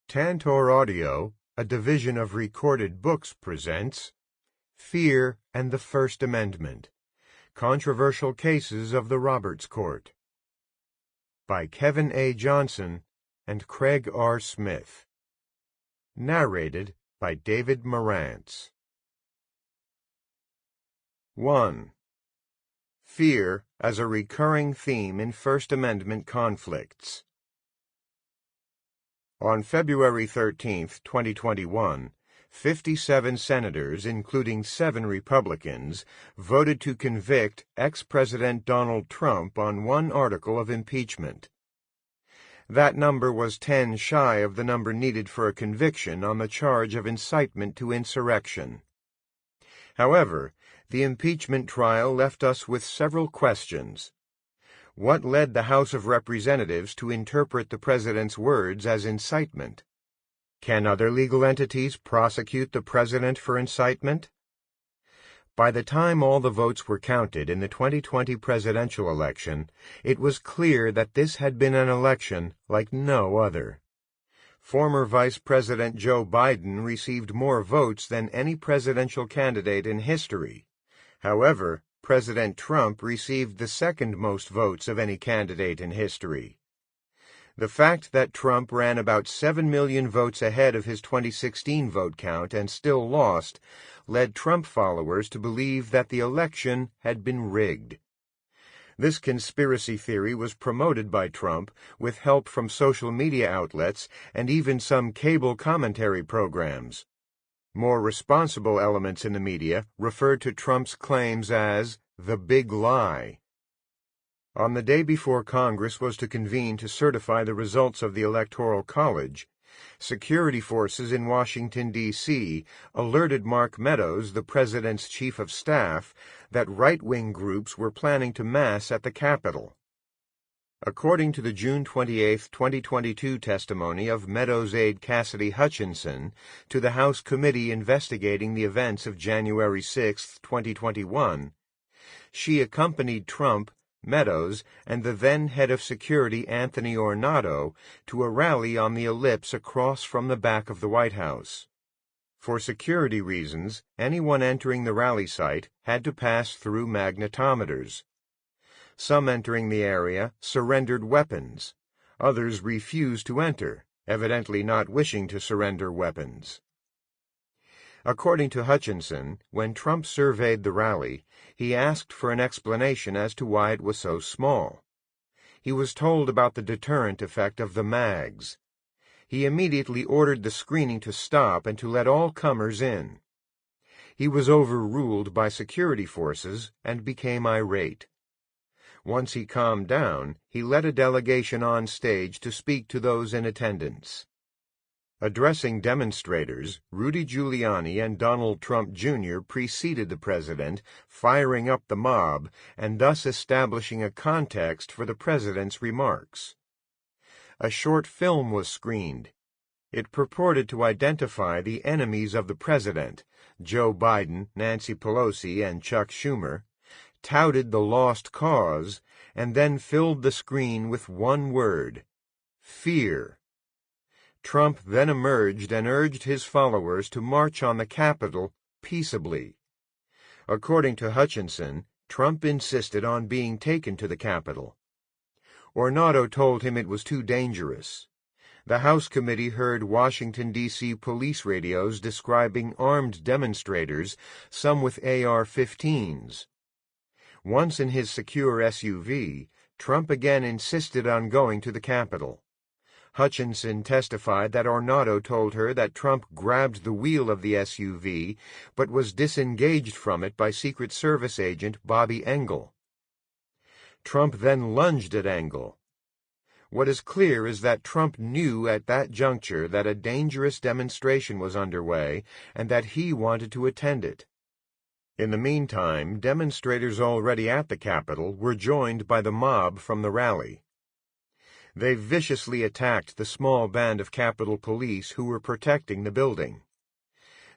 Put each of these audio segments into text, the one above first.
Tantor Audio, a division of Recorded Books, presents Fear and the First Amendment, Controversial Cases of the Roberts Court, by Kevin A. Johnson and Craig R. Smith. Narrated by David Marantz. 1. Fear as a recurring theme in First Amendment conflicts. On February 13, 2021, 57 senators, including 7 Republicans, voted to convict ex-President Donald Trump on one article of impeachment. That number was 10 shy of the number needed for a conviction on the charge of incitement to insurrection. However, the impeachment trial left us with several questions. What led the House of Representatives to interpret the President's words as incitement? Can other legal entities prosecute the President for incitement? By the time all the votes were counted in the 2020 presidential election, it was clear that this had been an election like no other. Former Vice President Joe Biden received more votes than any presidential candidate in history. However, President Trump received the second most votes of any candidate in history. The fact that Trump ran about 7 million votes ahead of his 2016 vote count and still lost led Trump followers to believe that the election had been rigged. This conspiracy theory was promoted by Trump with help from social media outlets and even some cable commentary programs. More responsible elements in the media referred to Trump's claims as the big lie. On the day before Congress was to convene to certify the results of the Electoral College, security forces in Washington, D.C. alerted Mark Meadows, the president's chief of staff, that right-wing groups were planning to mass at the Capitol. According to the June 28, 2022 testimony of Meadows' aide Cassidy Hutchinson to the House committee investigating the events of January 6, 2021, she accompanied Trump, Meadows, and the then head of security Anthony Ornato to a rally on the ellipse across from the back of the White House. For security reasons, anyone entering the rally site had to pass through magnetometers. Some entering the area surrendered weapons. Others refused to enter, evidently not wishing to surrender weapons. According to Hutchinson, when Trump surveyed the rally, he asked for an explanation as to why it was so small. He was told about the deterrent effect of the mags. He immediately ordered the screening to stop and to let all comers in. He was overruled by security forces and became irate. Once he calmed down, he led a delegation on stage to speak to those in attendance. Addressing demonstrators, Rudy Giuliani and Donald Trump Jr. preceded the president, firing up the mob and thus establishing a context for the president's remarks. A short film was screened. It purported to identify the enemies of the president, Joe Biden, Nancy Pelosi, and Chuck Schumer, touted the lost cause, and then filled the screen with one word: fear. Trump then emerged and urged his followers to march on the Capitol peaceably. According to Hutchinson, Trump insisted on being taken to the Capitol. Ornato told him it was too dangerous. The House committee heard Washington, D.C. police radios describing armed demonstrators, some with AR-15s. Once in his secure SUV, Trump again insisted on going to the Capitol. Hutchinson testified that Ornato told her that Trump grabbed the wheel of the SUV but was disengaged from it by Secret Service agent Bobby Engel. Trump then lunged at Engel. What is clear is that Trump knew at that juncture that a dangerous demonstration was underway and that he wanted to attend it. In the meantime, demonstrators already at the Capitol were joined by the mob from the rally. They viciously attacked the small band of Capitol Police who were protecting the building.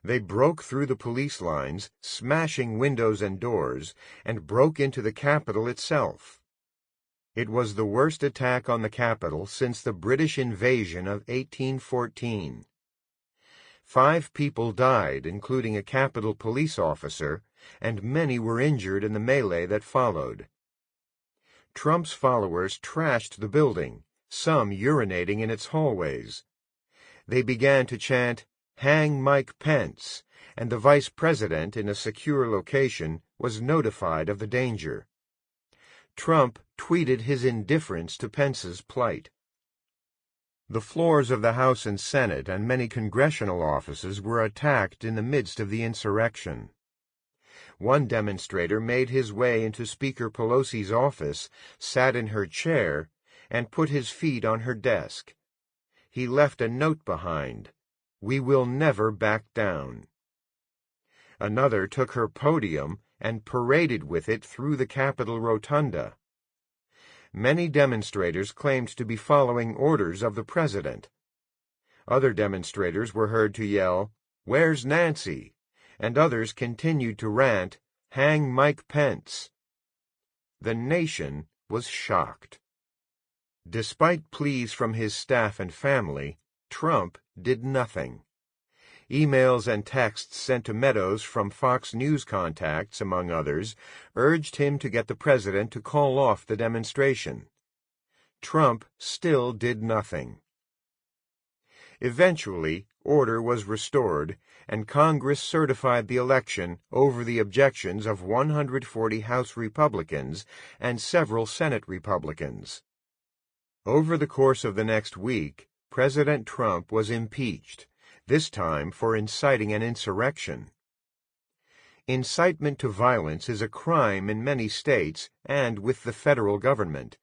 They broke through the police lines, smashing windows and doors, and broke into the Capitol itself. It was the worst attack on the Capitol since the British invasion of 1814. 5 people died, including a Capitol police officer, and many were injured in the melee that followed. Trump's followers trashed the building, some urinating in its hallways. They began to chant, "Hang Mike Pence," and the vice president, in a secure location, was notified of the danger. Trump tweeted his indifference to Pence's plight. The floors of the House and Senate and many congressional offices were attacked in the midst of the insurrection. One demonstrator made his way into Speaker Pelosi's office, sat in her chair, and put his feet on her desk. He left a note behind, "We will never back down." Another took her podium and paraded with it through the Capitol rotunda. Many demonstrators claimed to be following orders of the president. Other demonstrators were heard to yell, "Where's Nancy?" and others continued to rant, "Hang Mike Pence." The nation was shocked. Despite pleas from his staff and family, Trump did nothing. Emails and texts sent to Meadows from Fox News contacts, among others, urged him to get the president to call off the demonstration. Trump still did nothing. Eventually, order was restored, and Congress certified the election over the objections of 140 House Republicans and several Senate Republicans. Over the course of the next week, President Trump was impeached, this time for inciting an insurrection. Incitement to violence is a crime in many states and with the federal government.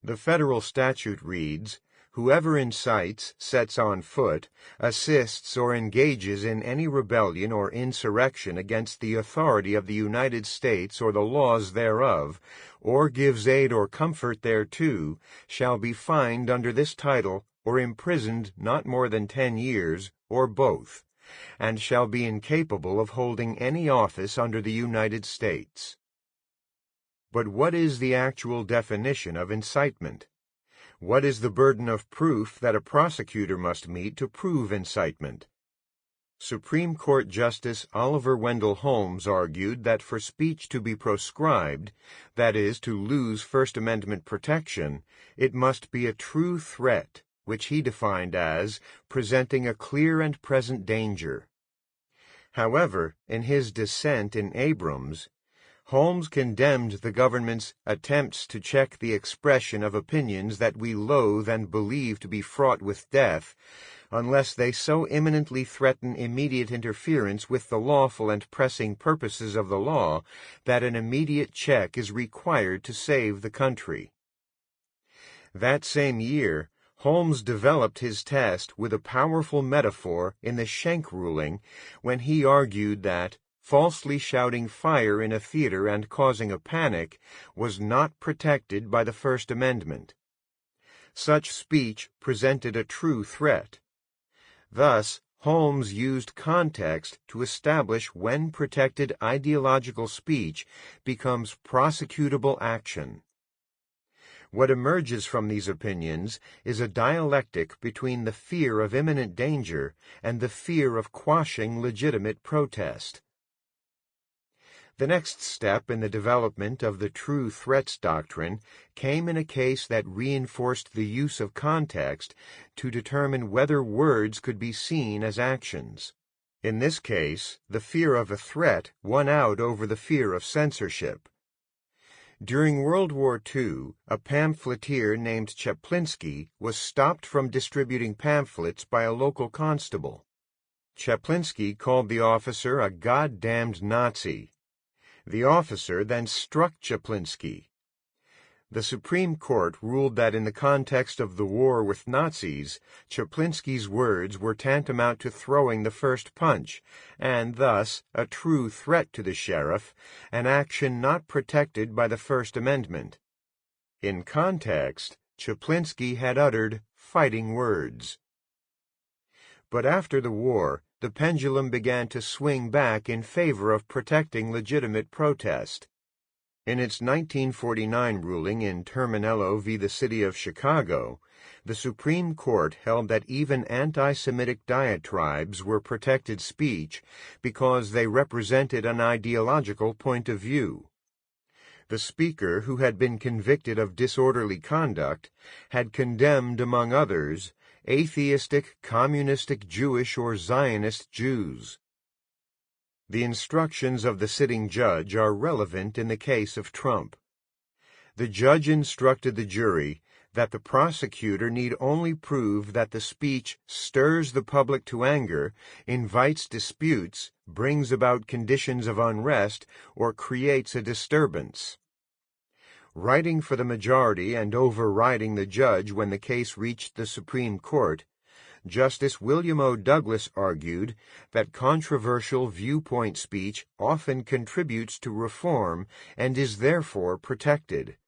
The federal statute reads, "Whoever incites, sets on foot, assists, or engages in any rebellion or insurrection against the authority of the United States or the laws thereof, or gives aid or comfort thereto, shall be fined under this title, or imprisoned not more than 10 years, or both, and shall be incapable of holding any office under the United States." But what is the actual definition of incitement? What is the burden of proof that a prosecutor must meet to prove incitement? Supreme Court Justice Oliver Wendell Holmes argued that for speech to be proscribed, that is, to lose First Amendment protection, it must be a true threat, which he defined as presenting a clear and present danger. However, in his dissent in Abrams, Holmes condemned the government's attempts to check the expression of opinions that we loathe and believe to be fraught with death, unless they so imminently threaten immediate interference with the lawful and pressing purposes of the law that an immediate check is required to save the country. That same year, Holmes developed his test with a powerful metaphor in the Schenck ruling when he argued that falsely shouting fire in a theater and causing a panic was not protected by the First Amendment. Such speech presented a true threat. Thus, Holmes used context to establish when protected ideological speech becomes prosecutable action. What emerges from these opinions is a dialectic between the fear of imminent danger and the fear of quashing legitimate protest. The next step in the development of the true threats doctrine came in a case that reinforced the use of context to determine whether words could be seen as actions. In this case, the fear of a threat won out over the fear of censorship. During World War II, a pamphleteer named Chaplinsky was stopped from distributing pamphlets by a local constable. Chaplinsky called the officer a goddamned Nazi. The officer then struck Chaplinsky. The Supreme Court ruled that in the context of the war with Nazis, Chaplinsky's words were tantamount to throwing the first punch, and thus a true threat to the sheriff, an action not protected by the First Amendment. In context, Chaplinsky had uttered fighting words. But after the war, the pendulum began to swing back in favor of protecting legitimate protest. In its 1949 ruling in Terminello v. the City of Chicago, the Supreme Court held that even anti-Semitic diatribes were protected speech because they represented an ideological point of view. The speaker, who had been convicted of disorderly conduct, had condemned, among others, atheistic, communistic Jewish or Zionist Jews. The instructions of the sitting judge are relevant in the case of Trump. The judge instructed the jury that the prosecutor need only prove that the speech stirs the public to anger, invites disputes, brings about conditions of unrest, or creates a disturbance. Writing for the majority and overriding the judge when the case reached the Supreme Court, Justice William O. Douglas argued that controversial viewpoint speech often contributes to reform and is therefore protected.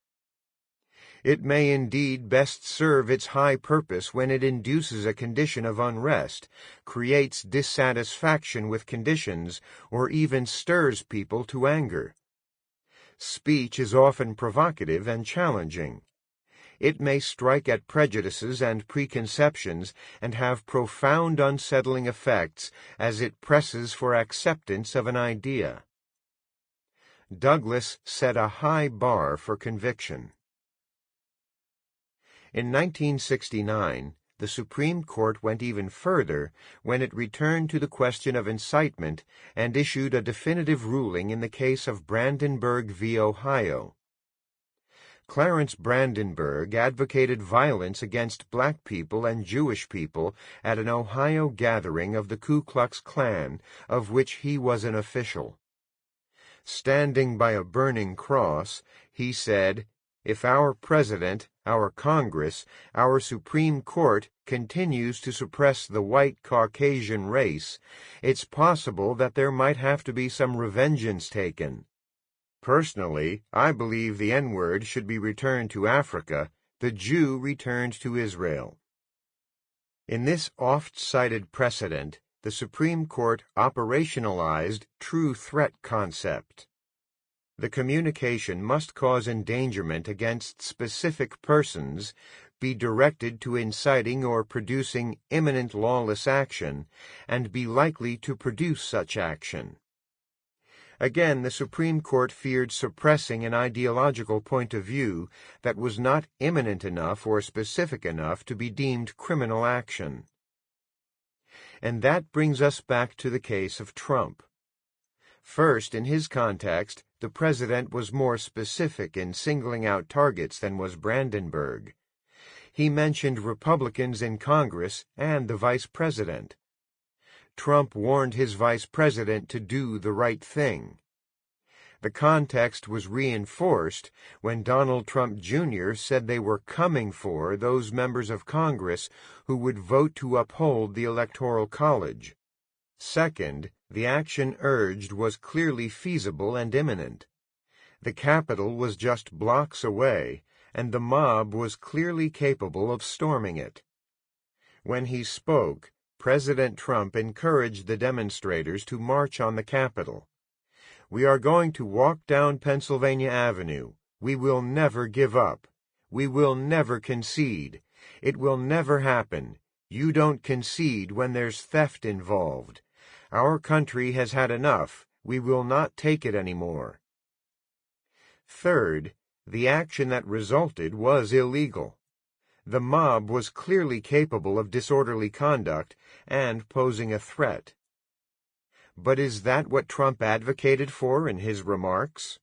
It may indeed best serve its high purpose when it induces a condition of unrest, creates dissatisfaction with conditions, or even stirs people to anger. Speech is often provocative and challenging. It may strike at prejudices and preconceptions and have profound unsettling effects as it presses for acceptance of an idea. Douglas set a high bar for conviction. In 1969, the Supreme Court went even further when it returned to the question of incitement and issued a definitive ruling in the case of Brandenburg v. Ohio. Clarence Brandenburg advocated violence against black people and Jewish people at an Ohio gathering of the Ku Klux Klan, of which he was an official. Standing by a burning cross, he said, "If our President, our Congress, our Supreme Court continues to suppress the white Caucasian race, it's possible that there might have to be some revengeance taken. Personally, I believe the N-word should be returned to Africa, the Jew returned to Israel." In this oft-cited precedent, the Supreme Court operationalized true threat concept. The communication must cause endangerment against specific persons, be directed to inciting or producing imminent lawless action, and be likely to produce such action. Again, the Supreme Court feared suppressing an ideological point of view that was not imminent enough or specific enough to be deemed criminal action. And that brings us back to the case of Trump. First, in his context, the president was more specific in singling out targets than was Brandenburg. He mentioned Republicans in Congress and the vice president. Trump warned his vice president to do the right thing. The context was reinforced when Donald Trump Jr. said they were coming for those members of Congress who would vote to uphold the Electoral College. Second, the action urged was clearly feasible and imminent. The Capitol was just blocks away, and the mob was clearly capable of storming it. When he spoke, President Trump encouraged the demonstrators to march on the Capitol. "We are going to walk down Pennsylvania Avenue. We will never give up. We will never concede. It will never happen. You don't concede when there's theft involved. Our country has had enough. We will not take it anymore." Third, the action that resulted was illegal. The mob was clearly capable of disorderly conduct and posing a threat. But is that what Trump advocated for in his remarks?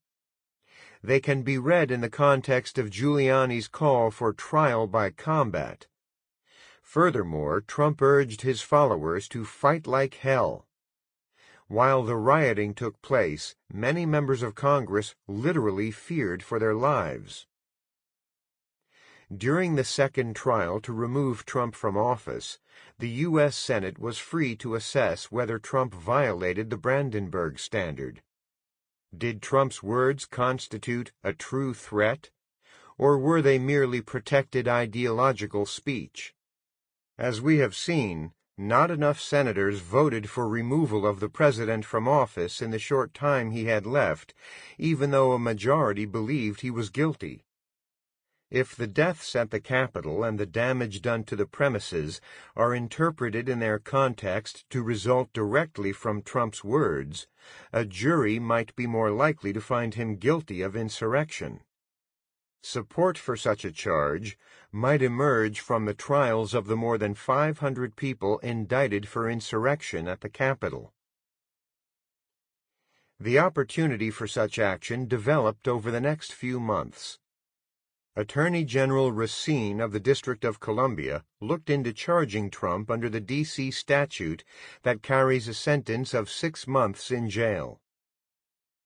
They can be read in the context of Giuliani's call for trial by combat. Furthermore, Trump urged his followers to fight like hell. While the rioting took place, many members of Congress literally feared for their lives. During the second trial to remove Trump from office, the U.S. Senate was free to assess whether Trump violated the Brandenburg Standard. Did Trump's words constitute a true threat, or were they merely protected ideological speech? As we have seen, not enough senators voted for removal of the president from office in the short time he had left, even though a majority believed he was guilty. If the deaths at the Capitol and the damage done to the premises are interpreted in their context to result directly from Trump's words, a jury might be more likely to find him guilty of insurrection. Support for such a charge might emerge from the trials of the more than 500 people indicted for insurrection at the Capitol. The opportunity for such action developed over the next few months. Attorney General Racine of the District of Columbia looked into charging Trump under the D.C. statute that carries a sentence of 6 months in jail.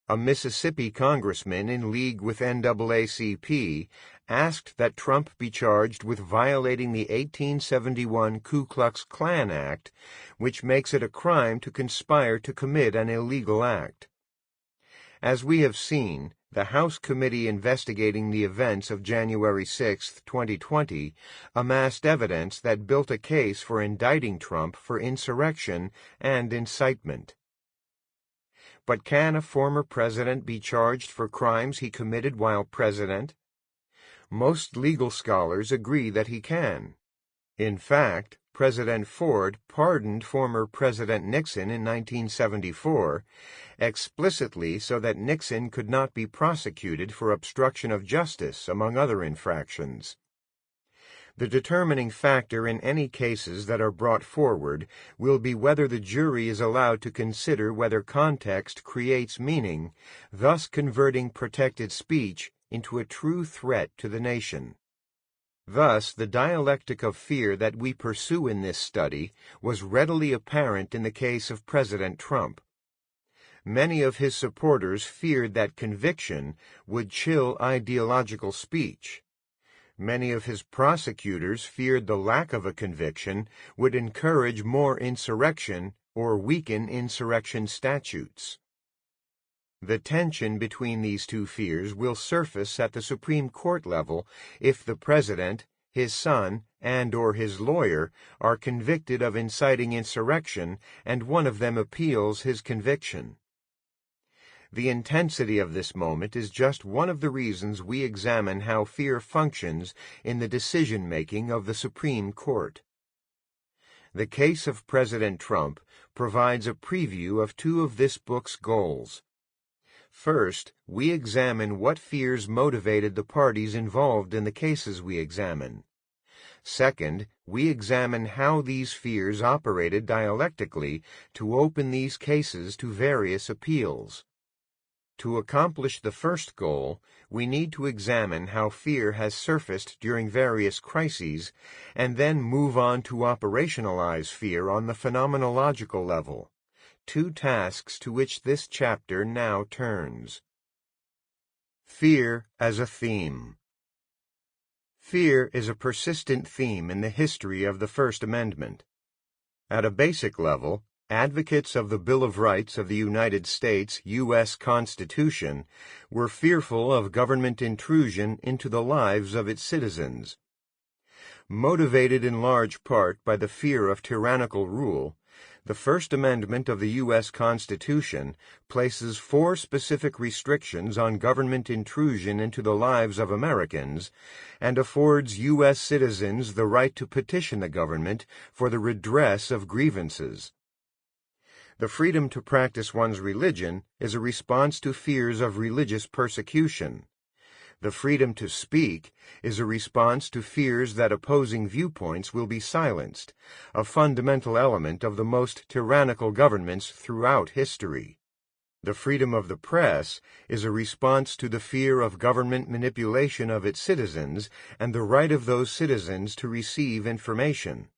A Mississippi congressman in league with NAACP asked that Trump be charged with violating the 1871 Ku Klux Klan Act, which makes it a crime to conspire to commit an illegal act. As we have seen, the House committee investigating the events of January 6, 2020, amassed evidence that built a case for indicting Trump for insurrection and incitement. But can a former president be charged for crimes he committed while president? Most legal scholars agree that he can. In fact, President Ford pardoned former President Nixon in 1974, explicitly so that Nixon could not be prosecuted for obstruction of justice, among other infractions. The determining factor in any cases that are brought forward will be whether the jury is allowed to consider whether context creates meaning, thus converting protected speech into a true threat to the nation. Thus, the dialectic of fear that we pursue in this study was readily apparent in the case of President Trump. Many of his supporters feared that conviction would chill ideological speech. Many of his prosecutors feared the lack of a conviction would encourage more insurrection or weaken insurrection statutes. The tension between these two fears will surface at the Supreme Court level if the president, his son, and/or his lawyer are convicted of inciting insurrection and one of them appeals his conviction. The intensity of this moment is just one of the reasons we examine how fear functions in the decision-making of the Supreme Court. The case of President Trump provides a preview of two of this book's goals. First, we examine what fears motivated the parties involved in the cases we examine. Second, we examine how these fears operated dialectically to open these cases to various appeals. To accomplish the first goal, we need to examine how fear has surfaced during various crises, and then move on to operationalize fear on the phenomenological level, two tasks to which this chapter now turns. Fear as a theme. Fear is a persistent theme in the history of the First Amendment. At a basic level, advocates of the Bill of Rights of the United States U.S. Constitution were fearful of government intrusion into the lives of its citizens. Motivated in large part by the fear of tyrannical rule, the First Amendment of the U.S. Constitution places 4 specific restrictions on government intrusion into the lives of Americans and affords U.S. citizens the right to petition the government for the redress of grievances. The freedom to practice one's religion is a response to fears of religious persecution. The freedom to speak is a response to fears that opposing viewpoints will be silenced, a fundamental element of the most tyrannical governments throughout history. The freedom of the press is a response to the fear of government manipulation of its citizens and the right of those citizens to receive information.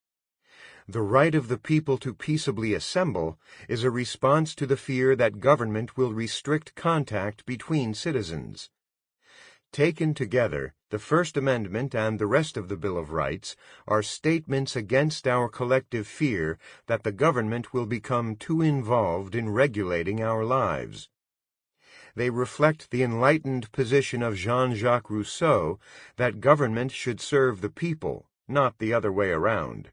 The right of the people to peaceably assemble is a response to the fear that government will restrict contact between citizens. Taken together, the First Amendment and the rest of the Bill of Rights are statements against our collective fear that the government will become too involved in regulating our lives. They reflect the enlightened position of Jean-Jacques Rousseau that government should serve the people, not the other way around.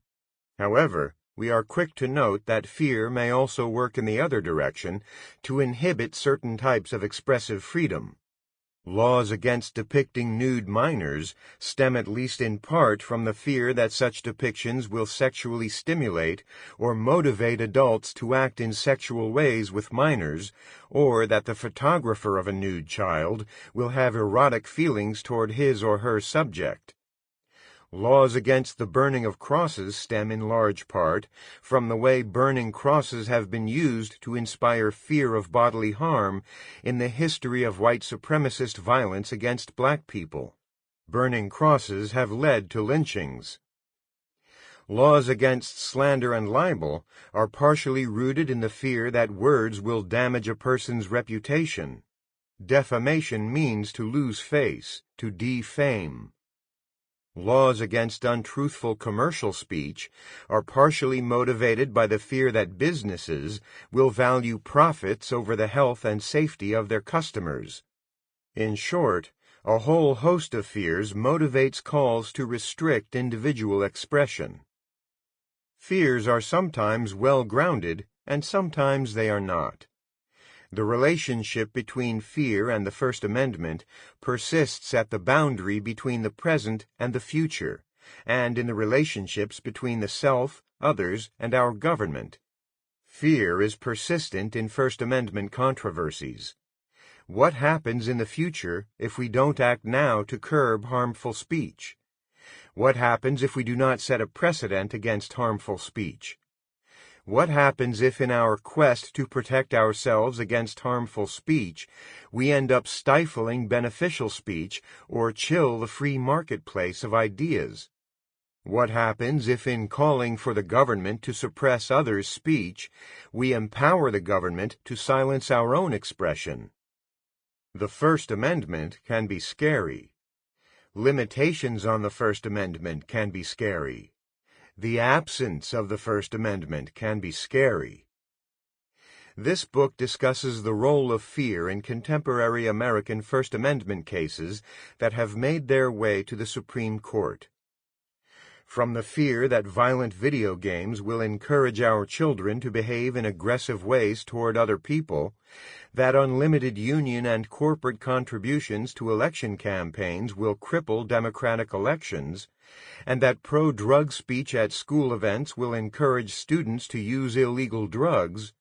However, we are quick to note that fear may also work in the other direction to inhibit certain types of expressive freedom. Laws against depicting nude minors stem at least in part from the fear that such depictions will sexually stimulate or motivate adults to act in sexual ways with minors, or that the photographer of a nude child will have erotic feelings toward his or her subject. Laws against the burning of crosses stem in large part from the way burning crosses have been used to inspire fear of bodily harm in the history of white supremacist violence against black people. Burning crosses have led to lynchings. Laws against slander and libel are partially rooted in the fear that words will damage a person's reputation. Defamation means to lose face, to defame. Laws against untruthful commercial speech are partially motivated by the fear that businesses will value profits over the health and safety of their customers. In short, a whole host of fears motivates calls to restrict individual expression. Fears are sometimes well-grounded, and sometimes they are not. The relationship between fear and the First Amendment persists at the boundary between the present and the future, and in the relationships between the self, others, and our government. Fear is persistent in First Amendment controversies. What happens in the future if we don't act now to curb harmful speech? What happens if we do not set a precedent against harmful speech? What happens if in our quest to protect ourselves against harmful speech, we end up stifling beneficial speech or chill the free marketplace of ideas? What happens if in calling for the government to suppress others' speech, we empower the government to silence our own expression? The First Amendment can be scary. Limitations on the First Amendment can be scary. The absence of the First Amendment can be scary. This book discusses the role of fear in contemporary American First Amendment cases that have made their way to the Supreme Court. From the fear that violent video games will encourage our children to behave in aggressive ways toward other people, that unlimited union and corporate contributions to election campaigns will cripple democratic elections, and that pro-drug speech at school events will encourage students to use illegal drugs,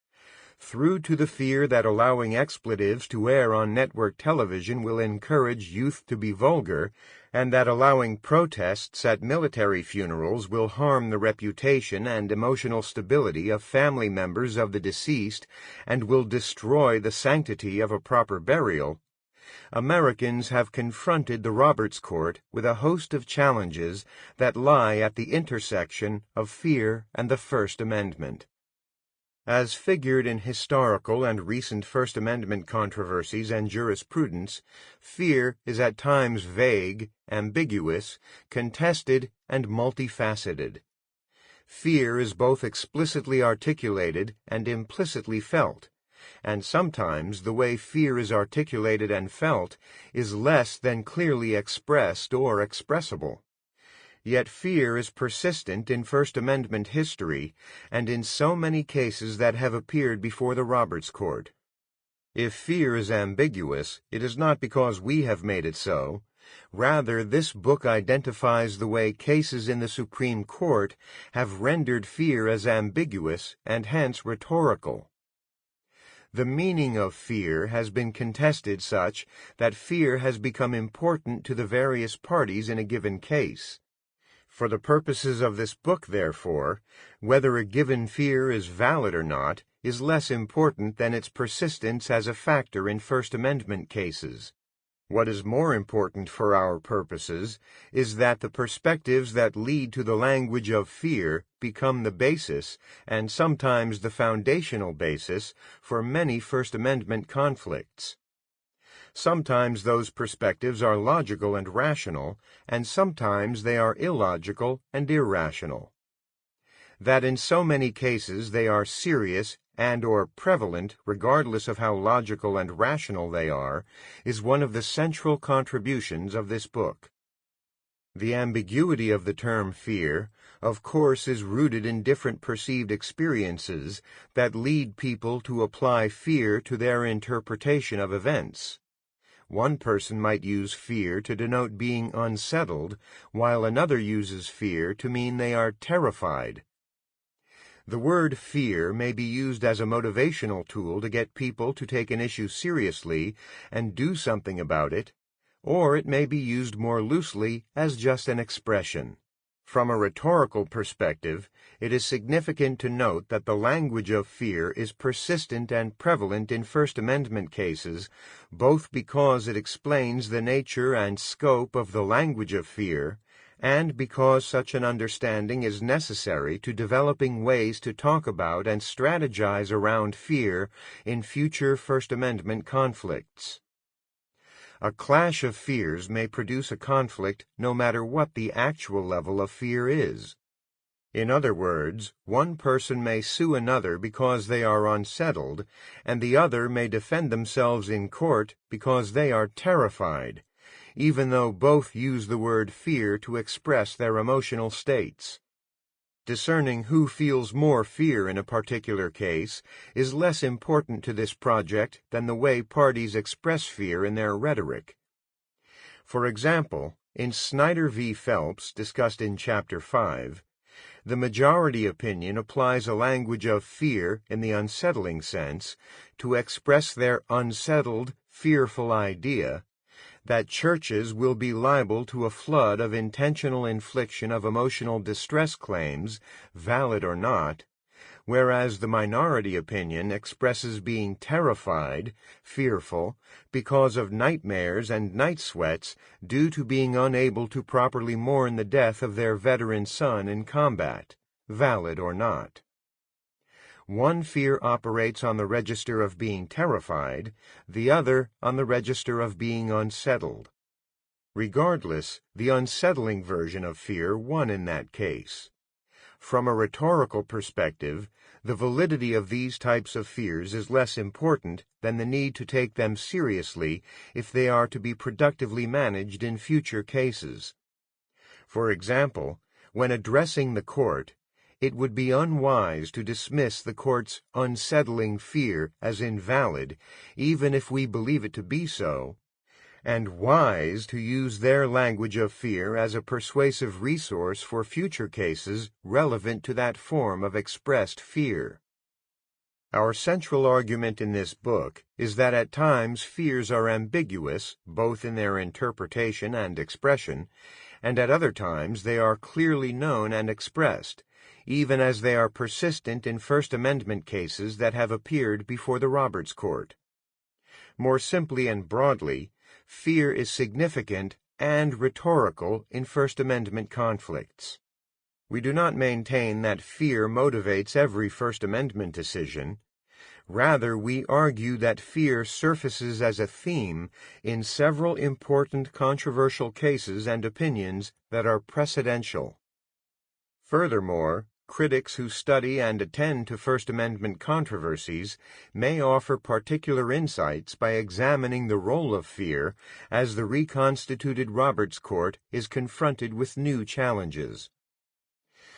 through to the fear that allowing expletives to air on network television will encourage youth to be vulgar, and that allowing protests at military funerals will harm the reputation and emotional stability of family members of the deceased and will destroy the sanctity of a proper burial, Americans have confronted the Roberts Court with a host of challenges that lie at the intersection of fear and the First Amendment. As figured in historical and recent First Amendment controversies and jurisprudence, fear is at times vague, ambiguous, contested, and multifaceted. Fear is both explicitly articulated and implicitly felt, and sometimes the way fear is articulated and felt is less than clearly expressed or expressible. Yet fear is persistent in First Amendment history and in so many cases that have appeared before the Roberts Court. If fear is ambiguous, it is not because we have made it so. Rather, this book identifies the way cases in the Supreme Court have rendered fear as ambiguous and hence rhetorical. The meaning of fear has been contested such that fear has become important to the various parties in a given case. For the purposes of this book, therefore, whether a given fear is valid or not is less important than its persistence as a factor in First Amendment cases. What is more important for our purposes is that the perspectives that lead to the language of fear become the basis, and sometimes the foundational basis, for many First Amendment conflicts. Sometimes those perspectives are logical and rational, and sometimes they are illogical and irrational. That in so many cases they are serious and/or prevalent, regardless of how logical and rational they are, is one of the central contributions of this book. The ambiguity of the term fear, of course, is rooted in different perceived experiences that lead people to apply fear to their interpretation of events. One person might use fear to denote being unsettled, while another uses fear to mean they are terrified. The word fear may be used as a motivational tool to get people to take an issue seriously and do something about it, or it may be used more loosely as just an expression. From a rhetorical perspective, it is significant to note that the language of fear is persistent and prevalent in First Amendment cases, both because it explains the nature and scope of the language of fear, and because such an understanding is necessary to developing ways to talk about and strategize around fear in future First Amendment conflicts. A clash of fears may produce a conflict no matter what the actual level of fear is. In other words, one person may sue another because they are unsettled, and the other may defend themselves in court because they are terrified, even though both use the word fear to express their emotional states. Discerning who feels more fear in a particular case is less important to this project than the way parties express fear in their rhetoric. For example, in Snyder v. Phelps, discussed in Chapter 5, the majority opinion applies a language of fear in the unsettling sense to express their unsettled, fearful idea that churches will be liable to a flood of intentional infliction of emotional distress claims, valid or not, whereas the minority opinion expresses being terrified, fearful, because of nightmares and night sweats due to being unable to properly mourn the death of their veteran son in combat, valid or not. One fear operates on the register of being terrified, the other on the register of being unsettled. Regardless, the unsettling version of fear won in that case. From a rhetorical perspective, the validity of these types of fears is less important than the need to take them seriously if they are to be productively managed in future cases. For example, when addressing the court, it would be unwise to dismiss the court's unsettling fear as invalid, even if we believe it to be so, and wise to use their language of fear as a persuasive resource for future cases relevant to that form of expressed fear. Our central argument in this book is that at times fears are ambiguous, both in their interpretation and expression, and at other times they are clearly known and expressed, even as they are persistent in First Amendment cases that have appeared before the Roberts Court. More simply and broadly, fear is significant and rhetorical in First Amendment conflicts. We do not maintain that fear motivates every First Amendment decision. Rather, we argue that fear surfaces as a theme in several important controversial cases and opinions that are precedential. Furthermore, critics who study and attend to First Amendment controversies may offer particular insights by examining the role of fear as the reconstituted Roberts Court is confronted with new challenges.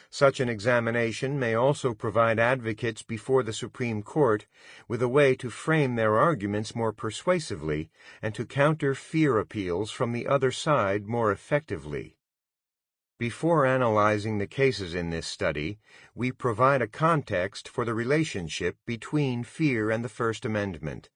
Such an examination may also provide advocates before the Supreme Court with a way to frame their arguments more persuasively and to counter fear appeals from the other side more effectively. Before analyzing the cases in this study, we provide a context for the relationship between fear and the First Amendment.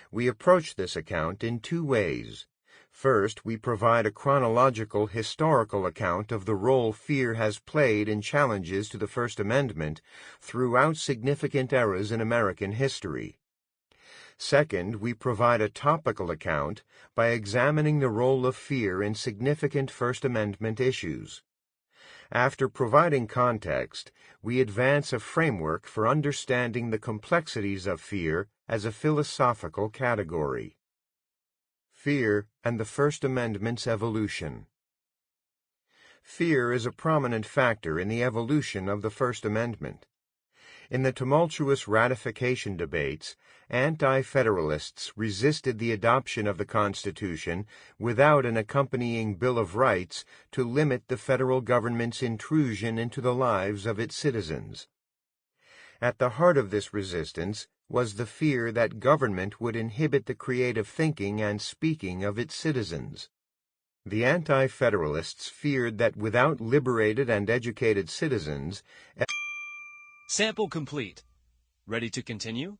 We approach this account in two ways. First, we provide a chronological historical account of the role fear has played in challenges to the First Amendment throughout significant eras in American history. Second, we provide a topical account by examining the role of fear in significant First Amendment issues. After providing context, we advance a framework for understanding the complexities of fear as a philosophical category. Fear and the First Amendment's evolution. Fear is a prominent factor in the evolution of the First Amendment. In the tumultuous ratification debates, anti-federalists resisted the adoption of the Constitution without an accompanying Bill of Rights to limit the federal government's intrusion into the lives of its citizens. At the heart of this resistance was the fear that government would inhibit the creative thinking and speaking of its citizens. The anti-federalists feared that without liberated and educated citizens, Sample complete. Ready to continue?